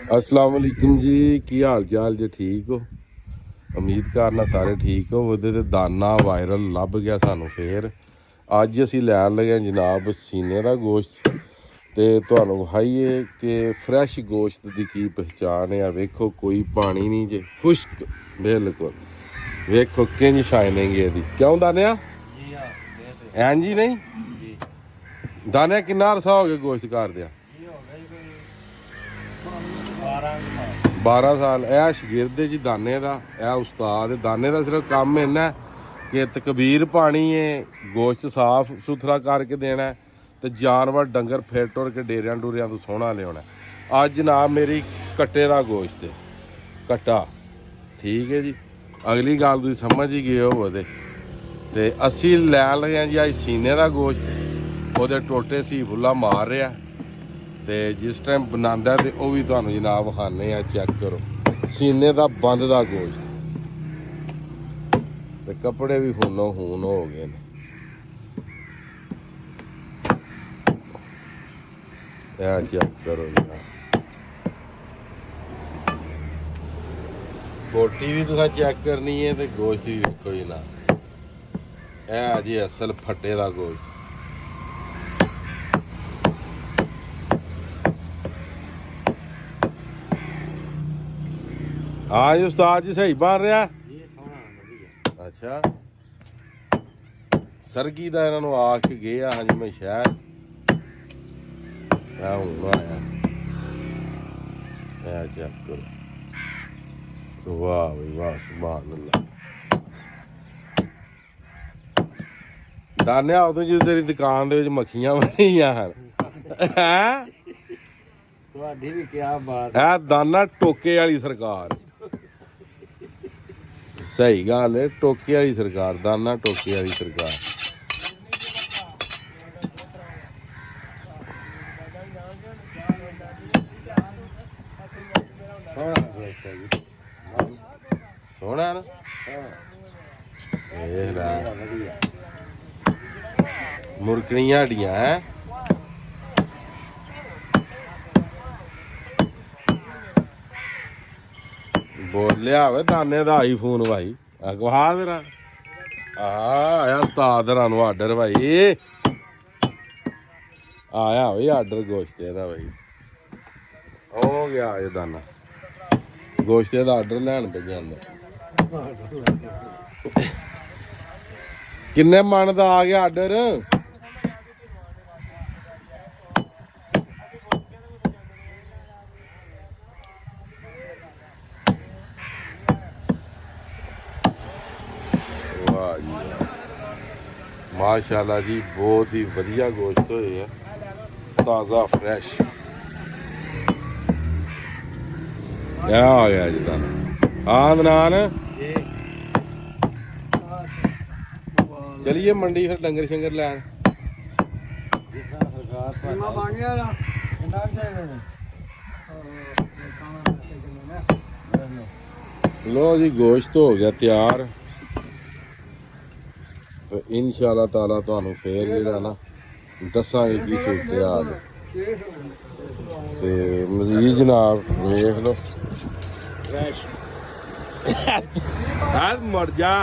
अस्सलाम वालेकुम जी, की हाल चाल जे ठीक हो? उम्मीद करना सारे ठीक हो। ਉਹਦੇ ਤੇ ਦਾਨਾ ਵਾਇਰਲ ਲੱਭ ਗਿਆ ਸਾਨੂੰ ਫੇਰ। ਅੱਜ ਅਸੀਂ ਲੈਣ ਲੱਗੇ ਜਨਾਬ ਸੀਨੇ ਦਾ ਗੋਸ਼ਤ ਤੇ ਤੁਹਾਨੂੰ ਵਿਖਾਈਏ ਕਿ ਫਰੈਸ਼ ਗੋਸ਼ਤ ਦੀ ਕੀ ਪਹਿਚਾਣ ਆ। ਵੇਖੋ ਕੋਈ ਪਾਣੀ ਨਹੀਂ ਜੇ, ਖੁਸ਼ਕ ਬਿਲਕੁਲ। ਵੇਖੋ ਕਿੰਝ ਸ਼ਾਈਨਿੰਗ ਇਹਦੀ। ਕਿਉਂ ਦਾਨਿਆ ਐਂ ਜੀ ਨਹੀਂ ਦਾਨਿਆ ਕਿੰਨਾ ਅਰਸਾ ਹੋ ਗਿਆ ਗੋਸ਼ਤ ਕਰਦਿਆਂ? 12 ਸਾਲ। ਇਹ ਸ਼ਗਿਰਦ ਜੀ ਦਾਨੇ ਦਾ, ਇਹ ਉਸਤਾਦ ਦਾਨੇ ਦਾ। ਸਿਰਫ ਕੰਮ ਇੰਨਾ ਕਿ ਤਕਬੀਰ ਪਾਣੀ ਹੈ, ਗੋਸ਼ਤ ਸਾਫ ਸੁਥਰਾ ਕਰਕੇ ਦੇਣਾ ਤੇ ਜਾਨਵਰ ਡੰਗਰ ਫਿਰ ਟੁਰ ਕੇ ਡੇਰਿਆਂ ਡੂਰਿਆਂ ਤੋਂ ਸੋਹਣਾ ਲਿਆਉਣਾ। ਅੱਜ ਜਨਾਬ ਮੇਰੀ ਕੱਟੇ ਦਾ ਗੋਸ਼ਤ ਹੈ, ਕੱਟਾ ਠੀਕ ਹੈ ਜੀ। ਅਗਲੀ ਗੱਲ ਤੁਸੀਂ ਸਮਝ ਹੀ ਗਏ ਹੋ ਉਹਦੇ ਤੇ ਅਸੀਂ ਲੈਣ ਲਗੇ ਜੀ ਅੱਜ ਸੀਨੇ ਦਾ ਗੋਸ਼ਤ। ਉਹਦੇ ਟੋਟੇ ਸੀ ਫੁੱਲਾ ਮਾਰ ਰਿਹਾ ਤੇ ਜਿਸ ਟਾਈਮ ਬਣਾਉਂਦਾ ਤੇ ਉਹ ਵੀ ਤੁਹਾਨੂੰ ਜਨਾਬ ਵਿਖਾਉਂਦੇ ਆ। ਚੈੱਕ ਕਰੋ ਸੀਨੇ ਦਾ ਬੰਦ ਦਾ ਗੋਸ਼ਤ ਤੇ ਕੱਪੜੇ ਵੀ ਖੂਨੋ ਖੂਨ ਹੋ ਗਏ ਨੇ। ਇਹ ਚੈੱਕ ਕਰੋ ਜਨਾਬ, ਬੋਟੀ ਵੀ ਤੁਸੀਂ ਚੈੱਕ ਕਰਨੀ ਹੈ ਤੇ ਗੋਸ਼ਤ ਵੀ ਵੇਖੋ ਜੀ ਨਾ। ਇਹ ਜੀ ਅਸਲ ਫੱਟੇ ਦਾ ਗੋਸ਼ਤ। हाँ जी उस्ताद जी सही बन रहा। अच्छा सरगी का इन्होंने आके गए हाँ जी मैं शहर हूँ आया। चेक करो, वाह भाई वाह, सुभान अल्लाह। दाने उदों जो तेरी दुकान दे मक्खियां बनियां है दाना टोके वाली सरकार। सही गल है, टोके वाली सरकार, दाना टोके वाली सरकार। सोना ना मुरकनियां हड्डियां है। बोलिया वे दाने का आई फोन भाई अगवा मेरा आया उस्ताद रानू आर्डर भाई आया भाई आर्डर गोश्ते का भाई हो गया ये दाना गोश्ते का आर्डर लैन पे जाना। किन्ने मन का आ गया आर्डर? माशाल्लाह जी बहुत ही वधिया गोश्त होए है, ताज़ा फ्रैश। क्या आ गया जी दाना? हाँ दनान चलिए मंडी फिर डंगर शंगर लैन। लो जी गोश्त हो गया तैयार तो इंशाअल्लाह ताला तुहानू फिर जिहड़ा ना दस्सांगे की सूरत हाल ते मजीद जनाब वेख लो। मर जा।